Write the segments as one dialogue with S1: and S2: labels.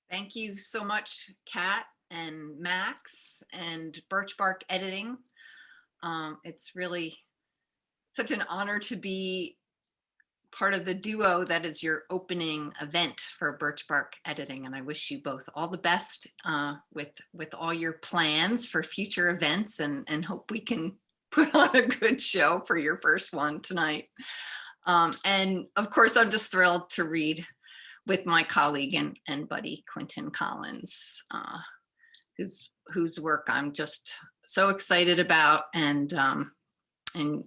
S1: Thank you so much, Kat and Max and Birch Bark Editing. It's really such an honor to be part of the duo that is your opening event for Birch Bark Editing, and I wish you both all the best with all your plans for future events, and hope we can put on a good show for your first one tonight. And of course, I'm just thrilled to read with my colleague and buddy Quinton Collins, whose work I'm just so excited about, and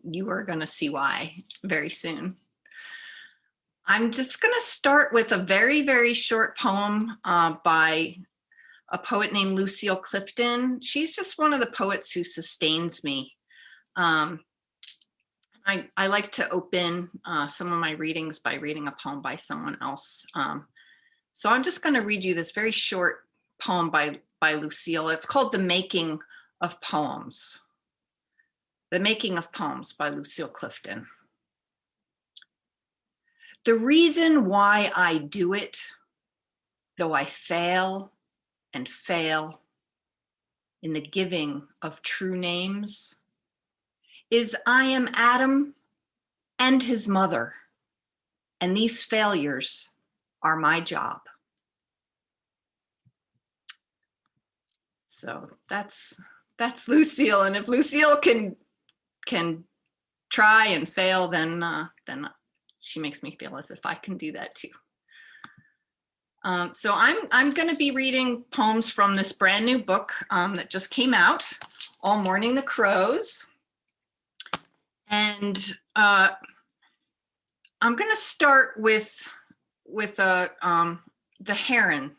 S1: you are going to see why very soon. I'm just going to start with a very, very short poem by a poet named Lucille Clifton. She's just one of the poets who sustains me. I like to open some of my readings by reading a poem by someone else. So I'm just going to read you this very short poem by Lucille. It's called The Making of Poems. The Making of Poems by Lucille Clifton. The reason why I do it, though I fail and fail in the giving of true names, is I am Adam and his mother, and these failures are my job. So that's Lucille, and if Lucille can try and fail, then she makes me feel as if I can do that too. So I'm going to be reading poems from this brand new book that just came out, All Morning the Crows. And I'm going to start with the Heron.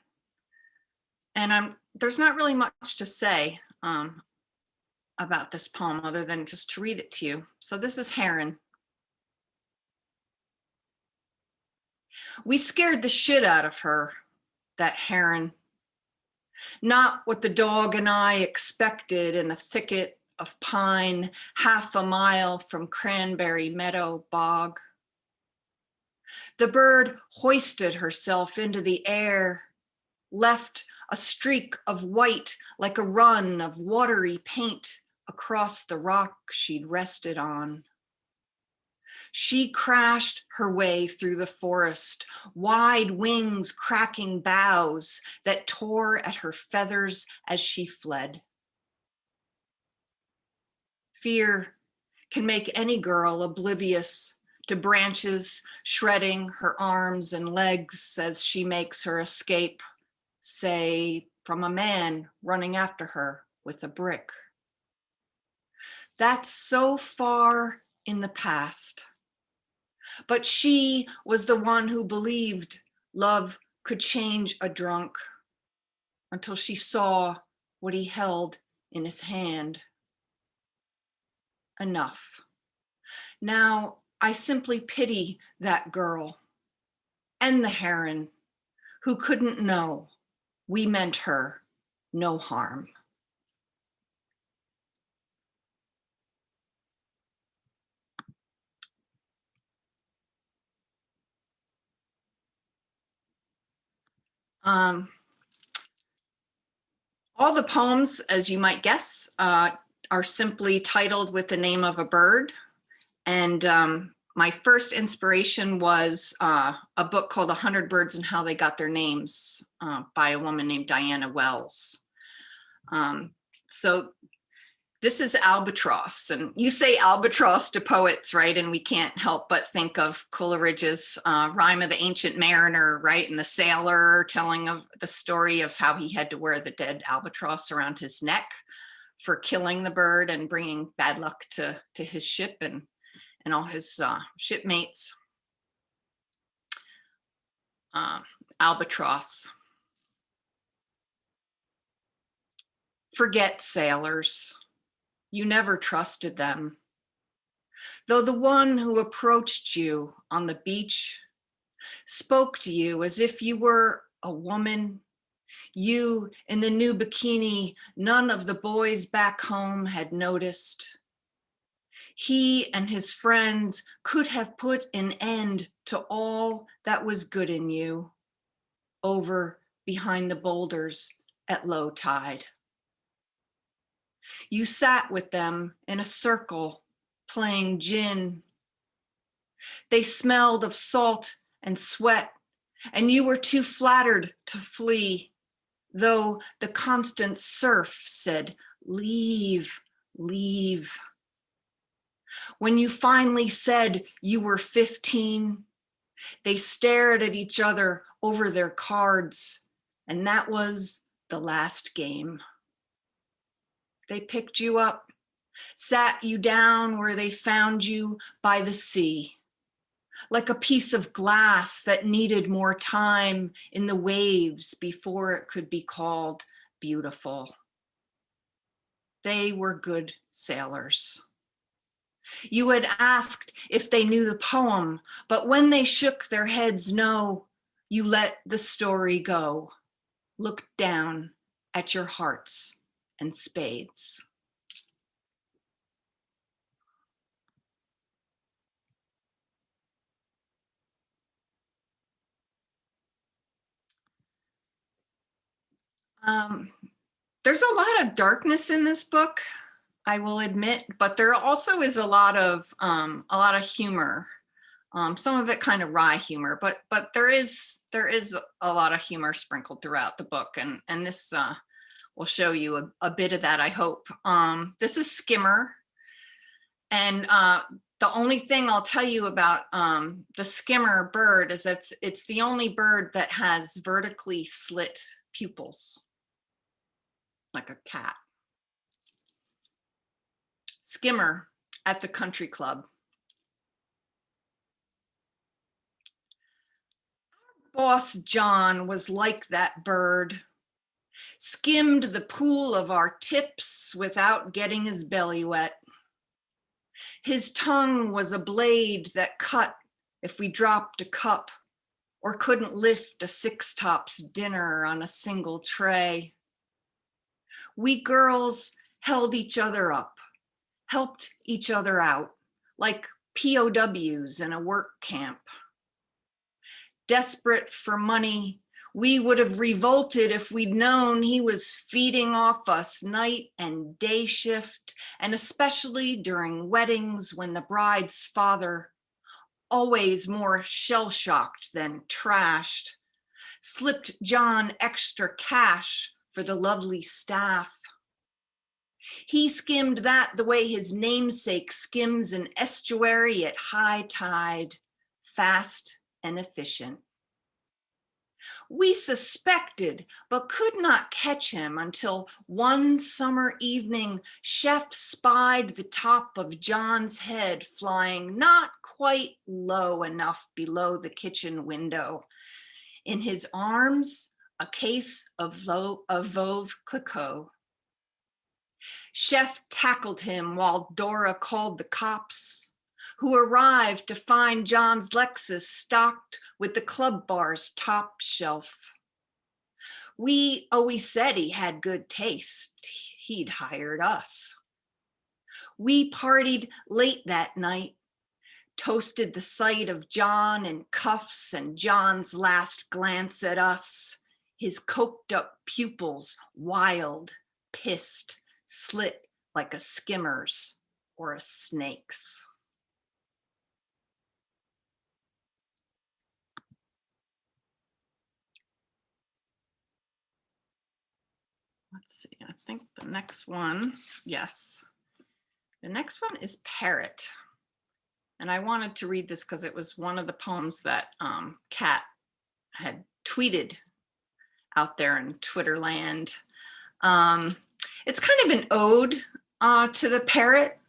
S1: And there's not really much to say about this poem other than just to read it to you. So this is Heron. We scared the shit out of her, that heron. Not what the dog and I expected in a thicket of pine, half a mile from Cranberry Meadow Bog. The bird hoisted herself into the air, left a streak of white like a run of watery paint across the rock she'd rested on. She crashed her way through the forest, wide wings cracking boughs that tore at her feathers as she fled. Fear can make any girl oblivious to branches shredding her arms and legs as she makes her escape, say, from a man running after her with a brick. That's so far in the past. But she was the one who believed love could change a drunk until she saw what he held in his hand. Enough. Now I simply pity that girl and the heron who couldn't know we meant her no harm. All the poems, as you might guess, are simply titled with the name of a bird. And my first inspiration was a book called 100 Birds and How They Got Their Names by a woman named Diana Wells. So this is albatross, and you say albatross to poets, right? And we can't help but think of Coleridge's Rime of the Ancient Mariner, right? And the sailor telling of the story of how he had to wear the dead albatross around his neck for killing the bird and bringing bad luck to his ship and all his shipmates. Albatross. Forget sailors. You never trusted them. Though the one who approached you on the beach spoke to you as if you were a woman, you in the new bikini none of the boys back home had noticed. He and his friends could have put an end to all that was good in you over behind the boulders at low tide. You sat with them in a circle playing gin. They smelled of salt and sweat, and you were too flattered to flee, though the constant surf said, leave, leave. When you finally said you were 15, they stared at each other over their cards, and that was the last game. They picked you up, sat you down where they found you by the sea, like a piece of glass that needed more time in the waves before it could be called beautiful. They were good sailors. You had asked if they knew the poem, but when they shook their heads no, you let the story go, looked down at your hearts and spades. There's a lot of darkness in this book, I will admit, but there also is a lot of humor. Some of it kind of wry humor, but there is a lot of humor sprinkled throughout the book, and this will show you a bit of that, I hope. This is Skimmer, and the only thing I'll tell you about the skimmer bird is that it's the only bird that has vertically slit pupils, like a cat. Skimmer at the country club. Boss John was like that bird, skimmed the pool of our tips without getting his belly wet. His tongue was a blade that cut if we dropped a cup or couldn't lift a six-tops dinner on a single tray. We girls held each other up, helped each other out, like POWs in a work camp. Desperate for money, we would have revolted if we'd known he was feeding off us night and day shift, and especially during weddings when the bride's father, always more shell-shocked than trashed, slipped John extra cash for the lovely staff. He skimmed that the way his namesake skims an estuary at high tide, fast and efficient. We suspected, but could not catch him until one summer evening, Chef spied the top of John's head flying not quite low enough below the kitchen window. In his arms, a case of Veuve Clicquot. Chef tackled him while Dora called the cops, who arrived to find John's Lexus stocked with the club bar's top shelf. We always said he had good taste. He'd hired us. We partied late that night, toasted the sight of John in cuffs and John's last glance at us, his coked up pupils wild, pissed, slit like a skimmer's or a snake's. Let's see, I think the next one, yes. The next one is Parrot. And I wanted to read this because it was one of the poems that Kat had tweeted out there in Twitter land. It's kind of an ode to the parrot.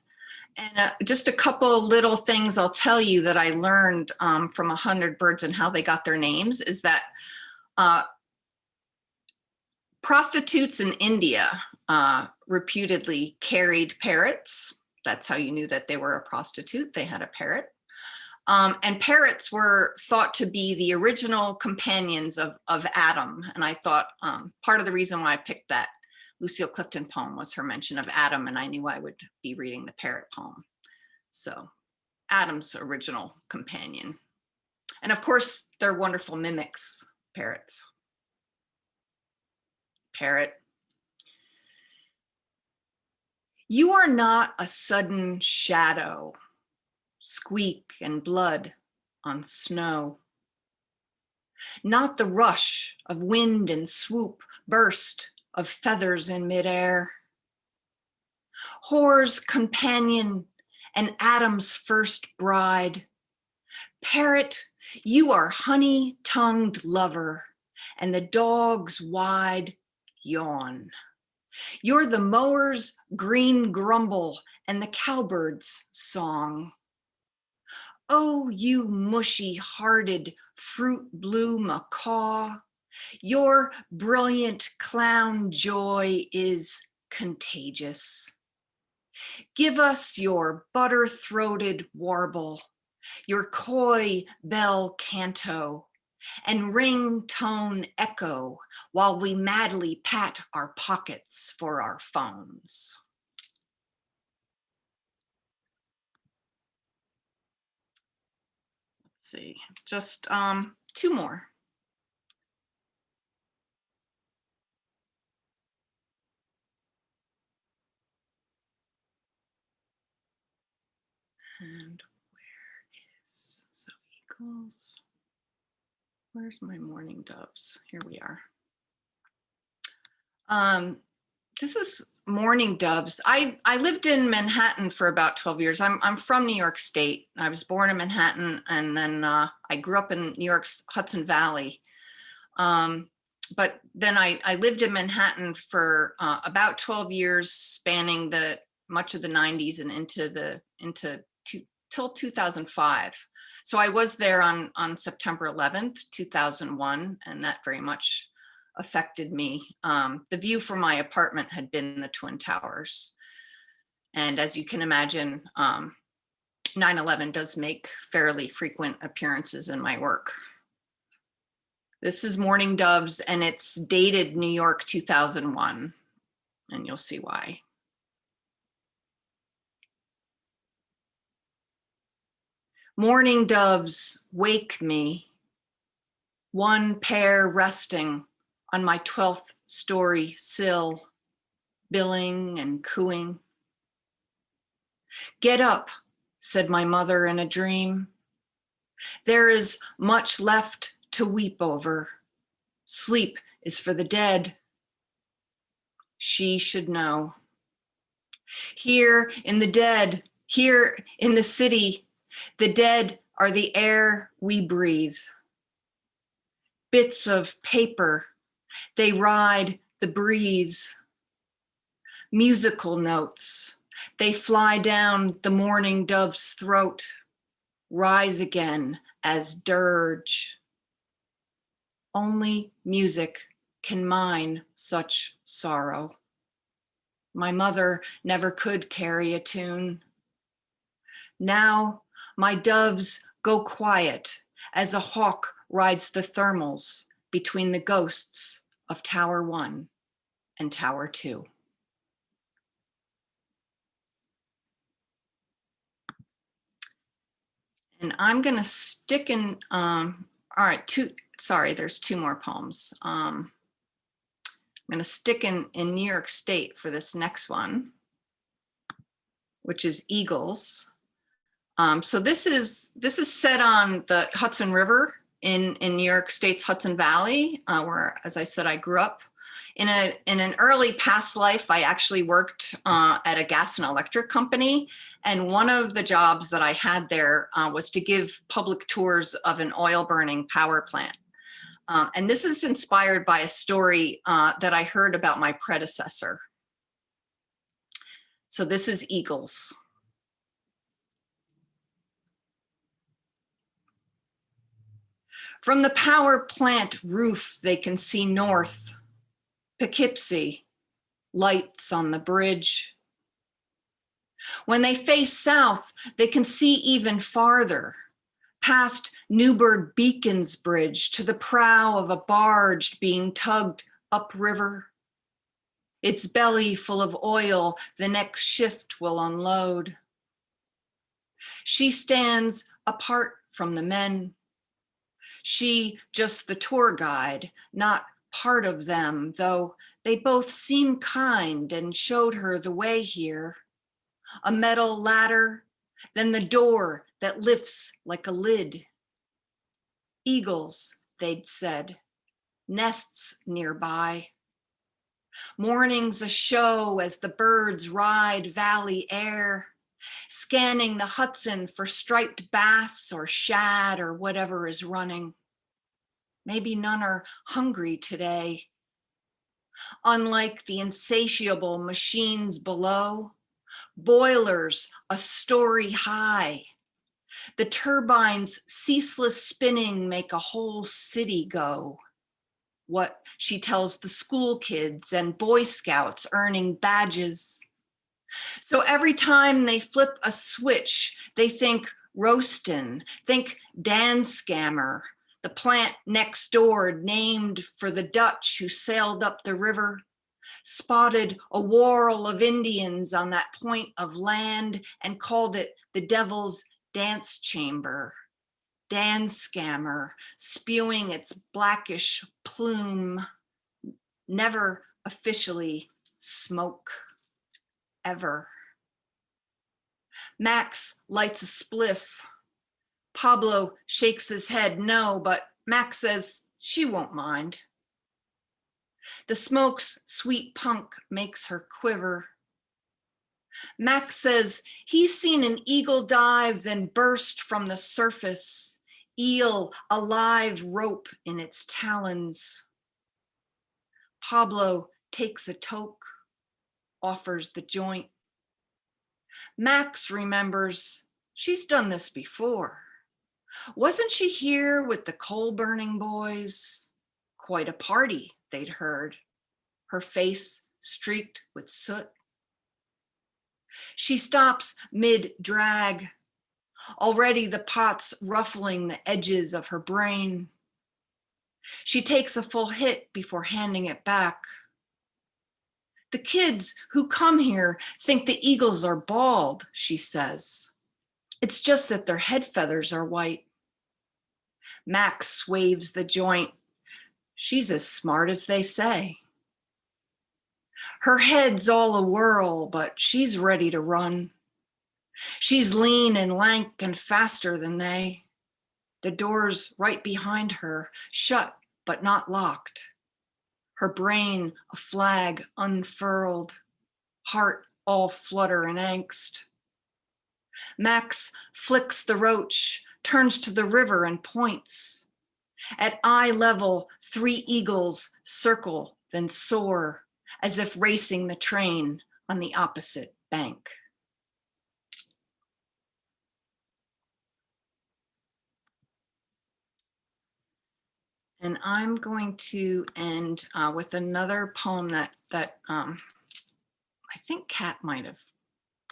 S1: And just a couple little things I'll tell you that I learned from 100 Birds and how they got their names is that prostitutes in India reputedly carried parrots. That's how you knew that they were a prostitute. They had a parrot. And parrots were thought to be the original companions of Adam. And I thought part of the reason why I picked that Lucille Clifton poem was her mention of Adam, and I knew I would be reading the parrot poem. So Adam's original companion. And of course, they're wonderful mimics, parrots. parrot. You are not a sudden shadow, squeak and blood on snow. Not the rush of wind and swoop, burst of feathers in midair. Whore's companion and Adam's first bride. Parrot, you are honey-tongued lover and the dog's wide yawn. You're the mower's green grumble and the cowbird's song. Oh, you mushy-hearted fruit blue macaw, your brilliant clown joy is contagious. Give us your butter-throated warble, your coy bell canto, and ring-tone echo while we madly pat our pockets for our phones. Let's see, just two more. And where is, so equals, where's my mourning doves? Here we are. This is mourning doves. I lived in Manhattan for about 12 years. I'm from New York State. I was born in Manhattan, and then I grew up in New York's Hudson Valley. But then I lived in Manhattan for about 12 years, spanning much of the 90s and till 2005. So I was there on September 11th, 2001, and that very much affected me. The view from my apartment had been the Twin Towers. And as you can imagine, 9/11 does make fairly frequent appearances in my work. This is Mourning Doves, and it's dated New York 2001, and you'll see why. Mourning doves, wake me, one pair resting on my 12th story sill, billing and cooing. Get up, said my mother in a dream. There is much left to weep over. Sleep is for the dead. She should know. Here in the dead, here in the city, the dead are the air we breathe. Bits of paper, they ride the breeze. Musical notes, they fly down the mourning dove's throat, rise again as dirge. Only music can mine such sorrow. My mother never could carry a tune. Now my doves go quiet as a hawk rides the thermals between the ghosts of Tower 1 and Tower 2. And I'm gonna stick in, all right, there's two more poems. I'm gonna stick in New York State for this next one, which is Eagles. So this is set on the Hudson River in New York State's Hudson Valley, where, as I said, I grew up. In an early past life, I actually worked at a gas and electric company. And one of the jobs that I had there was to give public tours of an oil burning power plant. And this is inspired by a story that I heard about my predecessor. So this is Eagles. From the power plant roof, they can see north, Poughkeepsie, lights on the bridge. When they face south, they can see even farther, past Newburgh Beacon's bridge to the prow of a barge being tugged upriver. Its belly full of oil, the next shift will unload. She stands apart from the men. She just the tour guide, not part of them, though they both seem kind and showed her the way here. A metal ladder, then the door that lifts like a lid. Eagles, they'd said, nests nearby. Morning's a show as the birds ride valley air, scanning the Hudson for striped bass or shad or whatever is running. Maybe none are hungry today. Unlike the insatiable machines below, boilers a story high. The turbines' ceaseless spinning make a whole city go. What she tells the school kids and Boy Scouts earning badges. So every time they flip a switch, they think roastin', think Dan Scammer, the plant next door named for the Dutch who sailed up the river, spotted a whorl of Indians on that point of land and called it the Devil's Dance Chamber. Dan Scammer, spewing its blackish plume, never officially smoke, ever. Max lights a spliff. Pablo shakes his head no, but Max says she won't mind. The smoke's sweet punk makes her quiver. Max says he's seen an eagle dive, then burst from the surface, eel a live rope in its talons. Pablo takes a toke, offers the joint. Max remembers she's done this before. Wasn't she here with the coal-burning boys? Quite a party, they'd heard, her face streaked with soot. She stops mid-drag, already the pot's ruffling the edges of her brain. She takes a full hit before handing it back. The kids who come here think the eagles are bald, she says. It's just that their head feathers are white. Max waves the joint. She's as smart as they say. Her head's all a whirl, but she's ready to run. She's lean and lank and faster than they. The door's right behind her, shut but not locked. Her brain a flag unfurled, heart all flutter and angst. Max flicks the roach, turns to the river and points. At eye level, 3 eagles circle, then soar, as if racing the train on the opposite bank. And I'm going to end with another poem that I think Kat might have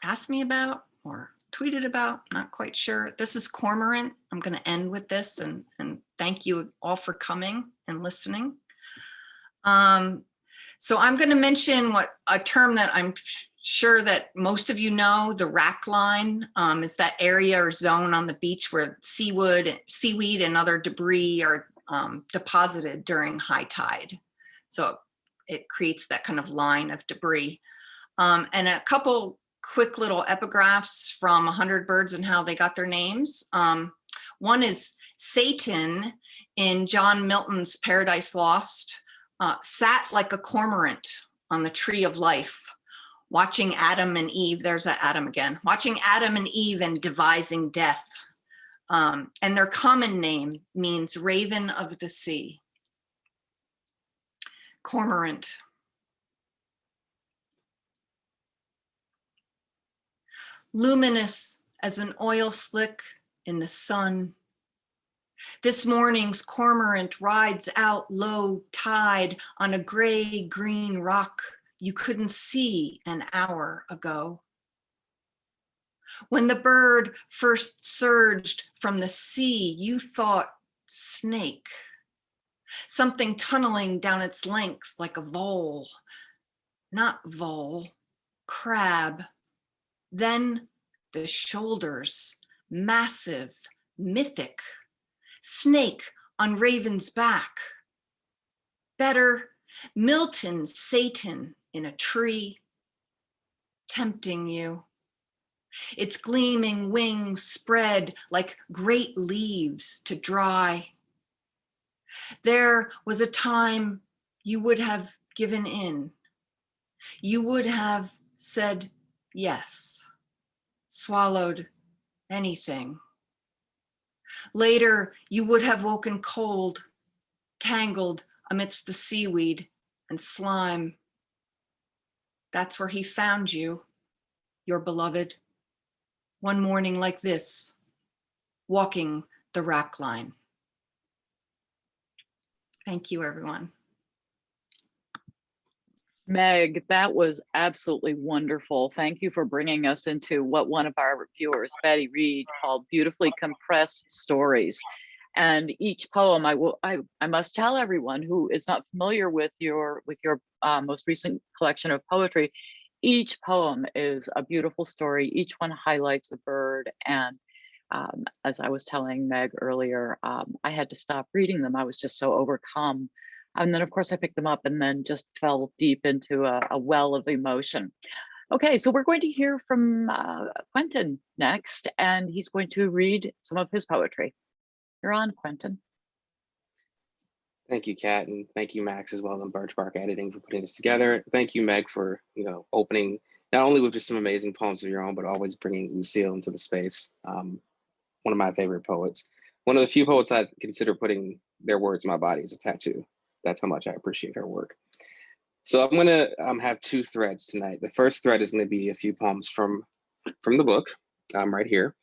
S1: asked me about or tweeted about, not quite sure. This is Cormorant. I'm going to end with this and thank you all for coming and listening. So I'm going to mention a term that I'm sure that most of you know, the rack line, is that area or zone on the beach where seaweed and other debris are deposited during high tide. So it creates that kind of line of debris. And a couple quick little epigraphs from 100 Birds and How They Got Their Names. One is Satan in John Milton's Paradise Lost, sat like a cormorant on the tree of life, watching Adam and Eve, there's that Adam again, watching Adam and Eve and devising death. And their common name means raven of the sea. Cormorant. Luminous as an oil slick in the sun. This morning's cormorant rides out low tide on a gray-green rock you couldn't see an hour ago. When the bird first surged from the sea, you thought snake, something tunneling down its length like a vole, not vole, crab. Then the shoulders, massive, mythic, snake on raven's back. Better, Milton Satan in a tree, tempting you. Its gleaming wings spread like great leaves to dry. There was a time you would have given in. You would have said yes, swallowed anything. Later, you would have woken cold, tangled amidst the seaweed and slime. That's where he found you, your beloved, one morning like this, walking the rack line. Thank you, everyone.
S2: Meg, that was absolutely wonderful. Thank you for bringing us into what one of our viewers, Betty Reed, called beautifully compressed stories. And each poem, I must tell everyone who is not familiar with your most recent collection of poetry, each poem is a beautiful story. Each one highlights a bird. And as I was telling Meg earlier, I had to stop reading them. I was just so overcome. And then of course I picked them up and then just fell deep into a well of emotion. Okay, so we're going to hear from Quinton next, and he's going to read some of his poetry. You're on, Quinton.
S3: Thank you, Kat, and thank you, Max, as well, and Birch Bark Editing for putting this together. Thank you, Meg, for opening not only with just some amazing poems of your own, but always bringing Lucille into the space. One of my favorite poets. One of the few poets I consider putting their words in my body as a tattoo. That's how much I appreciate her work. So I'm gonna have two threads tonight. The first thread is gonna be a few poems from the book, right here.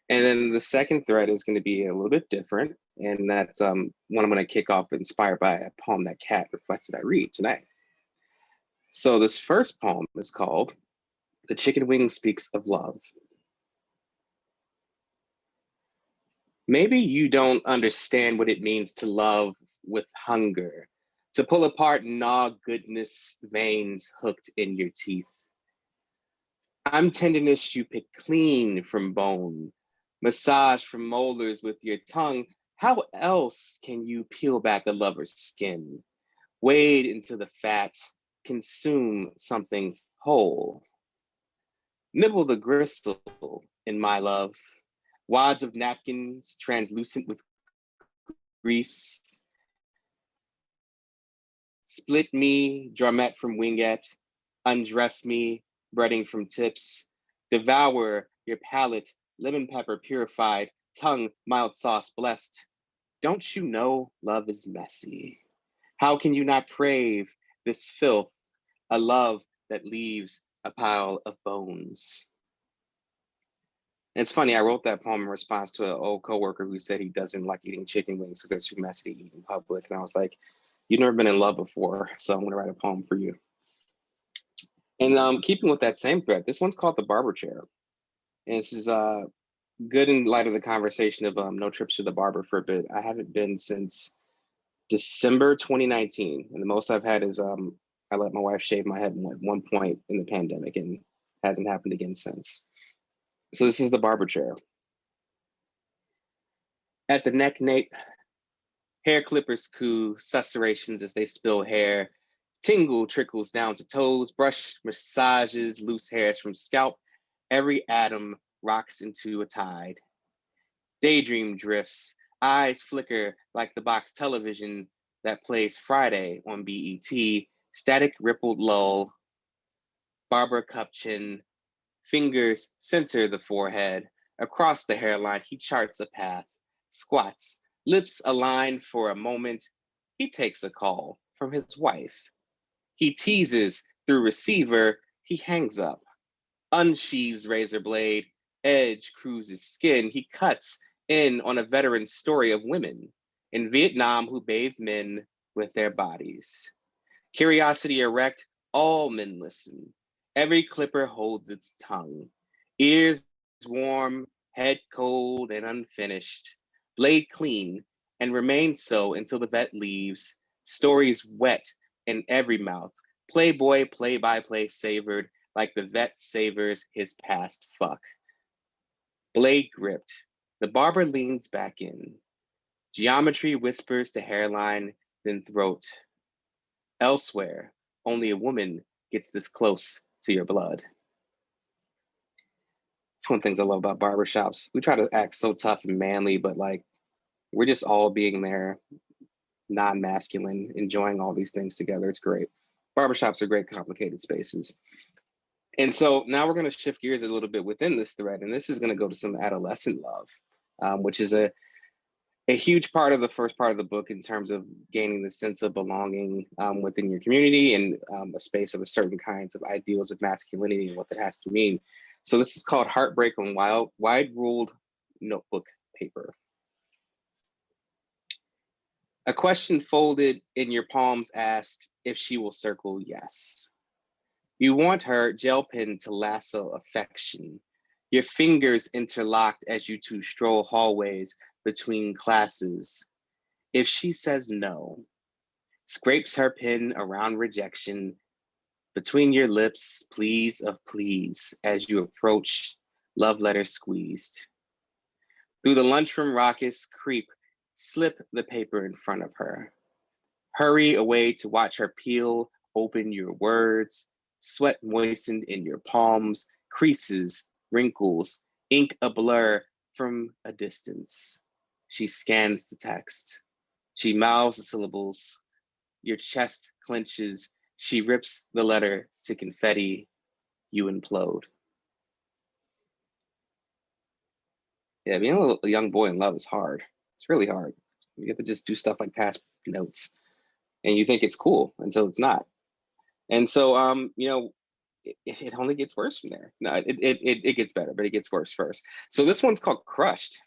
S3: And then the second thread is gonna be a little bit different. And that's one I'm gonna kick off inspired by a poem that Kat requested I read tonight. So this first poem is called The Chicken Wing Speaks of Love. Maybe you don't understand what it means to love with hunger, to pull apart and gnaw goodness veins hooked in your teeth. I'm tenderness you pick clean from bone, massage from molars with your tongue. How else can you peel back a lover's skin, wade into the fat, consume something whole? Nibble the gristle in my love, wads of napkins translucent with grease. Split me, drumette from wingette, undress me, breading from tips, devour your palate, lemon pepper purified, tongue mild sauce blessed. Don't you know love is messy? How can you not crave this filth, a love that leaves a pile of bones? And it's funny, I wrote that poem in response to an old coworker who said he doesn't like eating chicken wings because they're too messy to eat in public. And I was like, you've never been in love before, so I'm gonna write a poem for you. And keeping with that same thread, this one's called The Barber Chair. And this is good in light of the conversation of no trips to the barber for a bit. I haven't been since December 2019. And the most I've had is I let my wife shave my head at one point in the pandemic and hasn't happened again since. So this is The Barber Chair. At the neck nape, hair clippers coo, susurrations as they spill hair. Tingle trickles down to toes, brush massages loose hairs from scalp. Every atom rocks into a tide. Daydream drifts, eyes flicker like the box television that plays Friday on BET. Static rippled lull, barber cup chin, fingers center the forehead. Across the hairline, he charts a path, squats, lips aligned for a moment. He takes a call from his wife. He teases through receiver, he hangs up, unsheaves razor blade, edge cruises skin. He cuts in on a veteran story of women in Vietnam who bathe men with their bodies. Curiosity erect, all men listen. Every clipper holds its tongue. Ears warm, head cold and unfinished. Blade clean and remains so until the vet leaves. Stories wet in every mouth. Playboy play-by-play savored like the vet savors his past fuck. Blade gripped. The barber leans back in. Geometry whispers to hairline, then throat. Elsewhere, only a woman gets this close to your blood. It's one of the things I love about barbershops. We try to act so tough and manly, but like, we're just all being there, non-masculine, enjoying all these things together. It's great. Barbershops are great, complicated spaces. And so now we're going to shift gears a little bit within this thread, and this is going to go to some adolescent love, which is a huge part of the first part of the book in terms of gaining the sense of belonging within your community and a space of a certain kinds of ideals of masculinity and what that has to mean. So this is called Heartbreak on Wide-Ruled Notebook Paper. A question folded in your palms asks if she will circle yes. You want her gel pen to lasso affection, your fingers interlocked as you two stroll hallways between classes. If she says no, scrapes her pen around rejection, between your lips, pleas of please, as you approach, love letter squeezed. Through the lunchroom raucous creep, slip the paper in front of her. Hurry away to watch her peel open your words, sweat moistened in your palms, creases, wrinkles, ink a blur from a distance. She scans the text. She mouths the syllables. Your chest clenches. She rips the letter to confetti. You implode. Yeah, being a young boy in love is hard. It's really hard. You get to just do stuff like pass notes, and you think it's cool until it's not. And so, you know, it only gets worse from there. No, it gets better, but it gets worse first. So this one's called Crushed.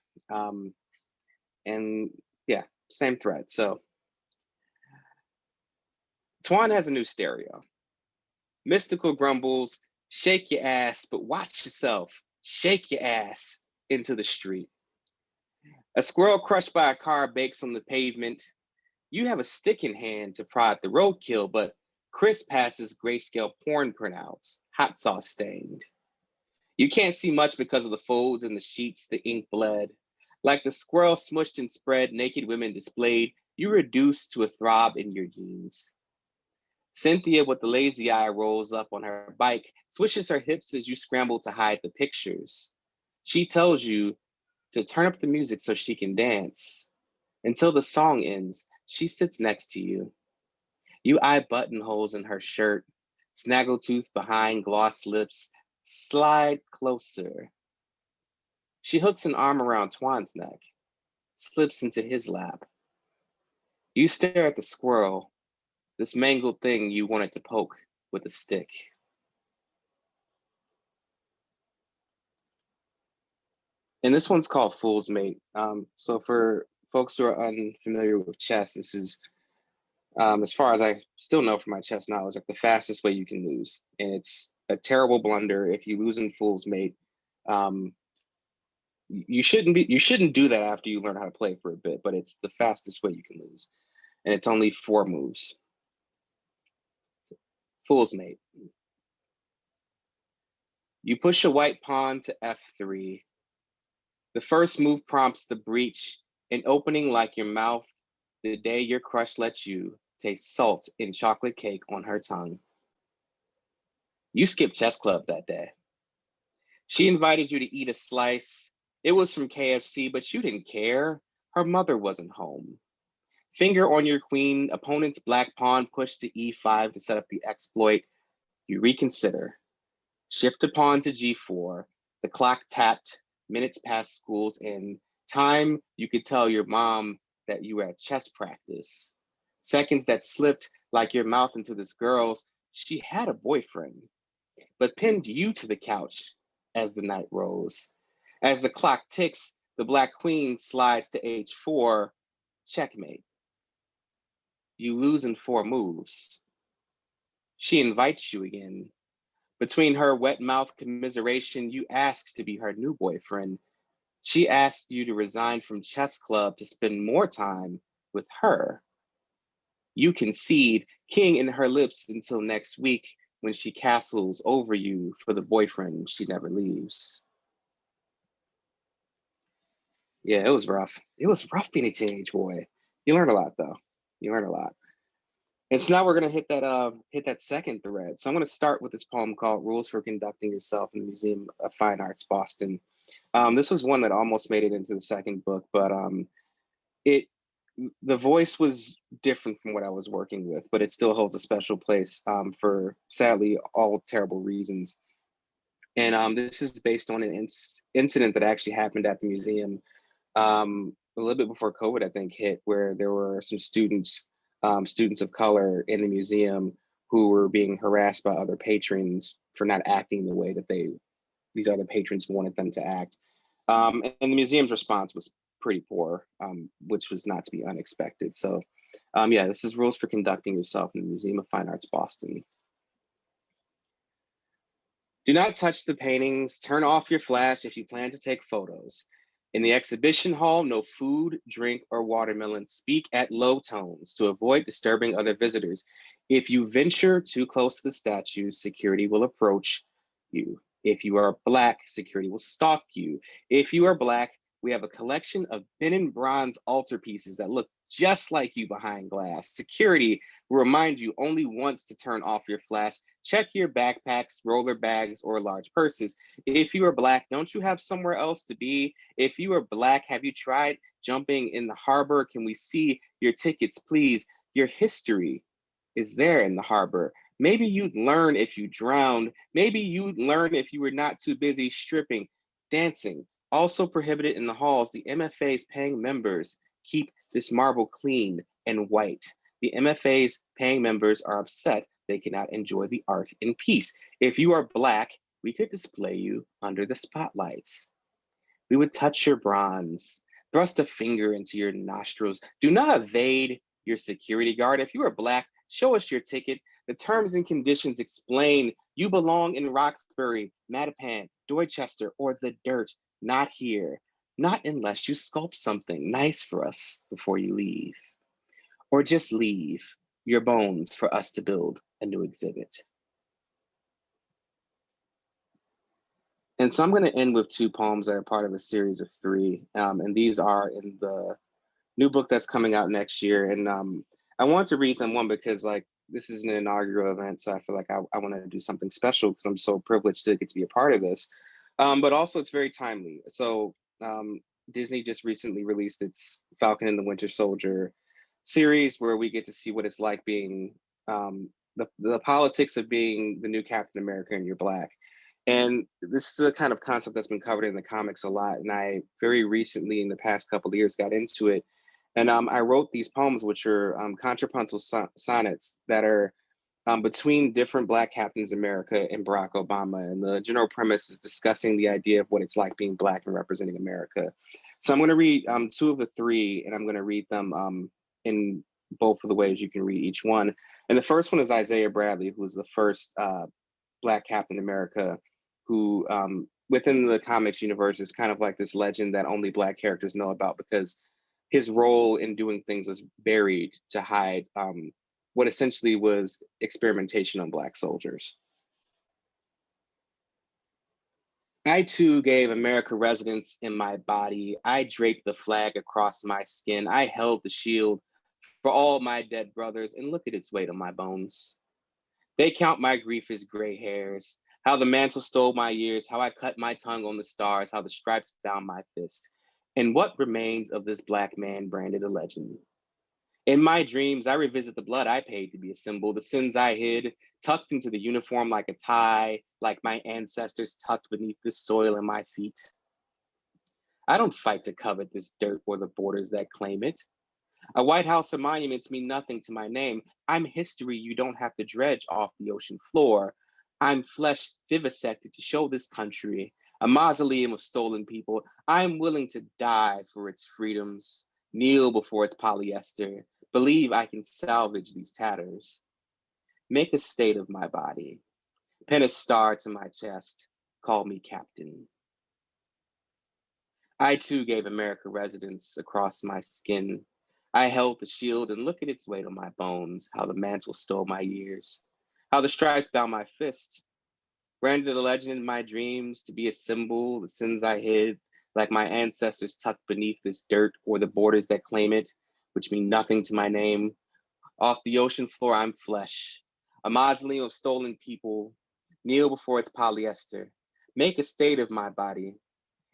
S3: And yeah, same thread. So Twan has a new stereo. Mystical grumbles, shake your ass, but watch yourself. Shake your ass into the street. A squirrel crushed by a car bakes on the pavement. You have a stick in hand to prod the roadkill, but Chris passes grayscale porn printouts, hot sauce stained. You can't see much because of the folds in the sheets, the ink bled. Like the squirrel smushed and spread, naked women displayed, you reduce to a throb in your jeans. Cynthia with the lazy eye rolls up on her bike, swishes her hips as you scramble to hide the pictures. She tells you to turn up the music so she can dance. Until the song ends, she sits next to you. You eye buttonholes in her shirt, snaggletooth behind gloss lips, slide closer. She hooks an arm around Twan's neck, slips into his lap. You stare at the squirrel, this mangled thing you wanted to poke with a stick. And this one's called Fool's Mate. So for folks who are unfamiliar with chess, this is, as far as I still know from my chess knowledge, like the fastest way you can lose. And it's a terrible blunder if you lose in Fool's Mate. You shouldn't do that after you learn how to play for a bit, but it's the fastest way you can lose. And it's only 4 moves. Fool's Mate. You push a white pawn to F3. The first move prompts the breach, an opening like your mouth the day your crush lets you taste salt in chocolate cake on her tongue. You skipped chess club that day. She invited you to eat a slice. It was from KFC, but you didn't care. Her mother wasn't home. Finger on your queen, opponent's black pawn pushed to E5 to set up the exploit. You reconsider. Shift a pawn to G4. The clock tapped, minutes past school's end. Time you could tell your mom that you were at chess practice. Seconds that slipped like your mouth into this girl's. She had a boyfriend, but pinned you to the couch as the night rose. As the clock ticks, the black queen slides to H4, checkmate. You lose in 4 moves. She invites you again. Between her wet mouth commiseration, you ask to be her new boyfriend. She asked you to resign from chess club to spend more time with her. You concede, king in her lips until next week when she castles over you for the boyfriend she never leaves. Yeah, it was rough. It was rough being a teenage boy. You learn a lot though. You learn a lot. And so now we're gonna hit that second thread. So I'm gonna start with this poem called Rules for Conducting Yourself in the Museum of Fine Arts, Boston. This was one that almost made it into the second book, but the voice was different from what I was working with, but it still holds a special place for, sadly, all terrible reasons. And this is based on an incident that actually happened at the museum a little bit before COVID, I think, hit, where there were some students of color in the museum who were being harassed by other patrons for not acting the way that these other patrons wanted them to act. And the museum's response was pretty poor, which was not to be unexpected. So yeah, this is Rules for Conducting Yourself in the Museum of Fine Arts, Boston. Do not touch the paintings. Turn off your flash if you plan to take photos. In the exhibition hall, no food, drink, or watermelon. Speak at low tones to avoid disturbing other visitors. If you venture too close to the statues, security will approach you. If you are Black, security will stalk you. If you are Black, we have a collection of Benin bronze altarpieces that look just like you behind glass. Security will remind you only once to turn off your flash. Check your backpacks, roller bags, or large purses. If you are Black, don't you have somewhere else to be? If you are Black, have you tried jumping in the harbor? Can we see your tickets, please? Your history is there in the harbor. Maybe you'd learn if you drowned. Maybe you'd learn if you were not too busy stripping, dancing. Also prohibited in the halls, the MFA's paying members keep this marble clean and white. The MFA's paying members are upset they cannot enjoy the art in peace. If you are Black, we could display you under the spotlights. We would touch your bronze, thrust a finger into your nostrils. Do not evade your security guard. If you are Black, show us your ticket. The terms and conditions explain you belong in Roxbury, Mattapan, Dorchester, or the dirt. Not here. Not unless you sculpt something nice for us before you leave. Or just leave your bones for us to build a new exhibit. And so I'm going to end with two poems that are part of a series of three. And these are in the new book that's coming out next year. And I want to read them, one, because like this is an inaugural event. So I feel like I want to do something special because I'm so privileged to get to be a part of this. But also it's very timely. So Disney just recently released its Falcon and the Winter Soldier series, where we get to see what it's like being the politics of being the new Captain America and you're Black. And this is a kind of concept that's been covered in the comics a lot. And I very recently, in the past couple of years, got into it. And I wrote these poems, which are contrapuntal sonnets that are between different Black Captains America and Barack Obama. And the general premise is discussing the idea of what it's like being Black and representing America. So I'm going to read two of the three, and I'm going to read them in both of the ways you can read each one. And the first one is Isaiah Bradley, who was the first Black Captain America, who within the comics universe is kind of like this legend that only Black characters know about, because his role in doing things was buried to hide what essentially was experimentation on Black soldiers. I too gave America residence in my body. I draped the flag across my skin. I held the shield for all my dead brothers, and look at its weight on my bones. They count my grief as gray hairs, how the mantle stole my years, how I cut my tongue on the stars, how the stripes bound my fist. And what remains of this Black man branded a legend? In my dreams, I revisit the blood I paid to be a symbol, the sins I hid, tucked into the uniform like a tie, like my ancestors tucked beneath the soil in my feet. I don't fight to covet this dirt or the borders that claim it. A White House or monuments mean nothing to my name. I'm history you don't have to dredge off the ocean floor. I'm flesh vivisected to show this country, a mausoleum of stolen people. I'm willing to die for its freedoms, kneel before its polyester, believe I can salvage these tatters. Make a state of my body, pin a star to my chest, call me captain. I too gave America residence across my skin. I held the shield and look at its weight on my bones, how the mantle stole my years, how the stripes bound my fist. Branded a legend in my dreams to be a symbol, the sins I hid, like my ancestors tucked beneath this dirt or the borders that claim it, which mean nothing to my name. Off the ocean floor, I'm flesh, a mausoleum of stolen people. Kneel before its polyester. Make a state of my body.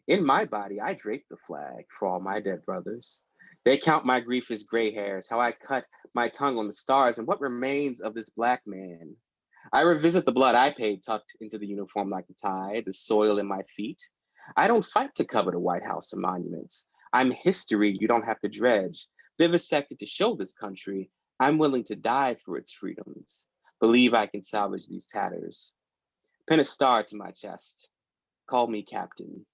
S3: In my body, I drape the flag for all my dead brothers. They count my grief as gray hairs, how I cut my tongue on the stars, and what remains of this black man. I revisit the blood I paid tucked into the uniform like a tie, the soil in my feet. I don't fight to cover the White House or monuments. I'm history you don't have to dredge. Vivisected to show this country I'm willing to die for its freedoms. Believe I can salvage these tatters. Pin a star to my chest. Call me captain.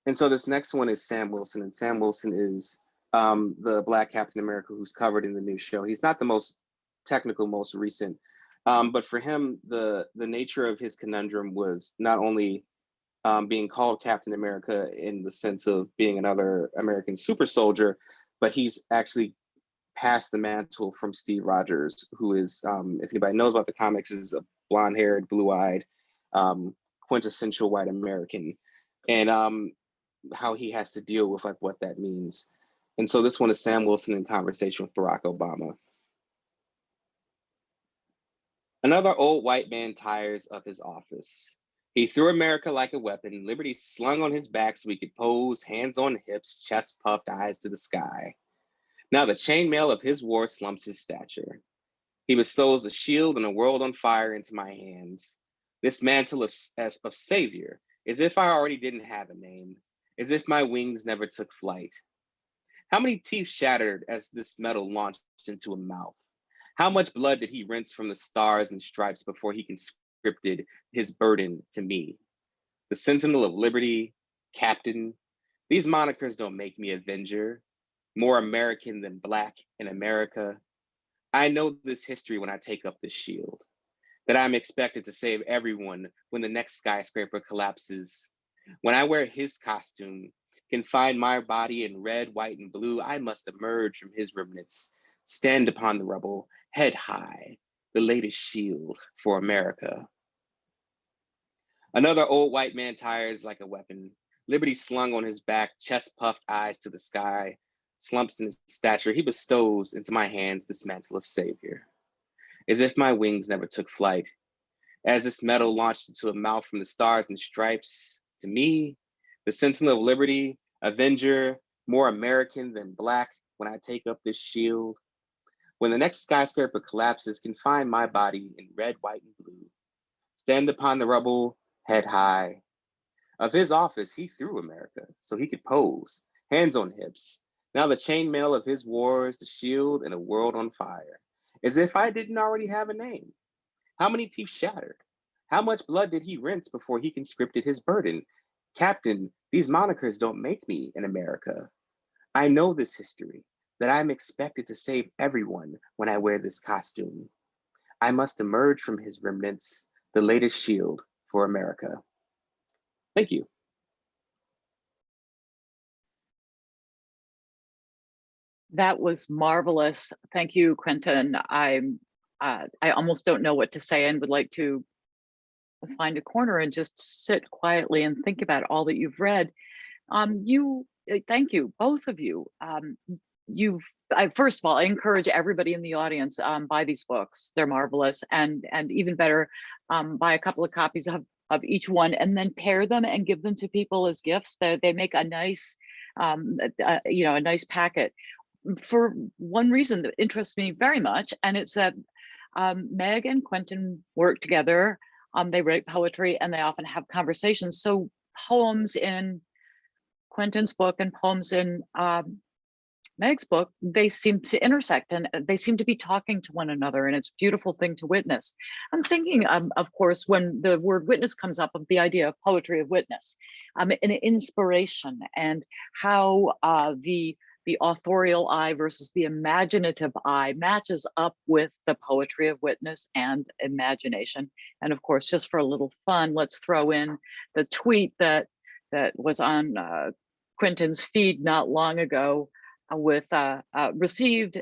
S3: And so this next one is Sam Wilson, and Sam Wilson is the Black Captain America who's covered in the new show. He's not the most technical, most recent, but for him, the nature of his conundrum was not only being called Captain America in the sense of being another American super soldier, but he's actually passed the mantle from Steve Rogers, who is, if anybody knows about the comics, is a blonde-haired, blue-eyed, quintessential white American, and how he has to deal with like what that means. And so this one is Sam Wilson in conversation with Barack Obama. Another old white man tires of his office. He threw America like a weapon, liberty slung on his back so he could pose, hands on hips, chest puffed, eyes to the sky. Now the chainmail of his war slumps his stature. He bestows a shield and a world on fire into my hands. This mantle of savior, as if I already didn't have a name, as if my wings never took flight. How many teeth shattered as this metal launched into a mouth? How much blood did he rinse from the stars and stripes before he conscripted his burden to me? The Sentinel of Liberty, Captain. These monikers don't make me Avenger, more American than Black in America. I know this history when I take up this shield, that I'm expected to save everyone when the next skyscraper collapses. When I wear his costume, can find my body in red, white, and blue, I must emerge from his remnants, stand upon the rubble, head high, the latest shield for America. Another old white man tires like a weapon, liberty slung on his back, chest puffed, eyes to the sky, slumps in his stature, he bestows into my hands this mantle of savior. As if my wings never took flight, as this metal launched into a mouth from the stars and stripes, to me, the Sentinel of Liberty, Avenger, more American than Black when I take up this shield. When the next skyscraper collapses, can find my body in red, white, and blue. Stand upon the rubble, head high. Of his office, he threw America so he could pose, hands on hips. Now the chainmail of his wars, the shield, and a world on fire. As if I didn't already have a name. How many teeth shattered? How much blood did he rinse before he conscripted his burden? Captain, these monikers don't make me in America. I know this history, that I'm expected to save everyone when I wear this costume. I must emerge from his remnants, the latest shield for America. Thank you.
S2: That was marvelous. Thank you, Quinton. I almost don't know what to say and would like to find a corner and just sit quietly and think about all that you've read. Thank you, both of you. First of all, I encourage everybody in the audience, buy these books. They're marvelous, and even better, buy a couple of copies of each one and then pair them and give them to people as gifts. They make a nice, a nice packet. For one reason that interests me very much, and it's that Meg and Quinton work together. They write poetry and they often have conversations. So poems in Quinton's book and poems in Meg's book, they seem to intersect and they seem to be talking to one another, and it's a beautiful thing to witness. I'm thinking, of course, when the word witness comes up, of the idea of poetry of witness, an inspiration, and how the authorial eye versus the imaginative eye matches up with the poetry of witness and imagination. And of course, just for a little fun, let's throw in the tweet that was on Quinton's feed not long ago. received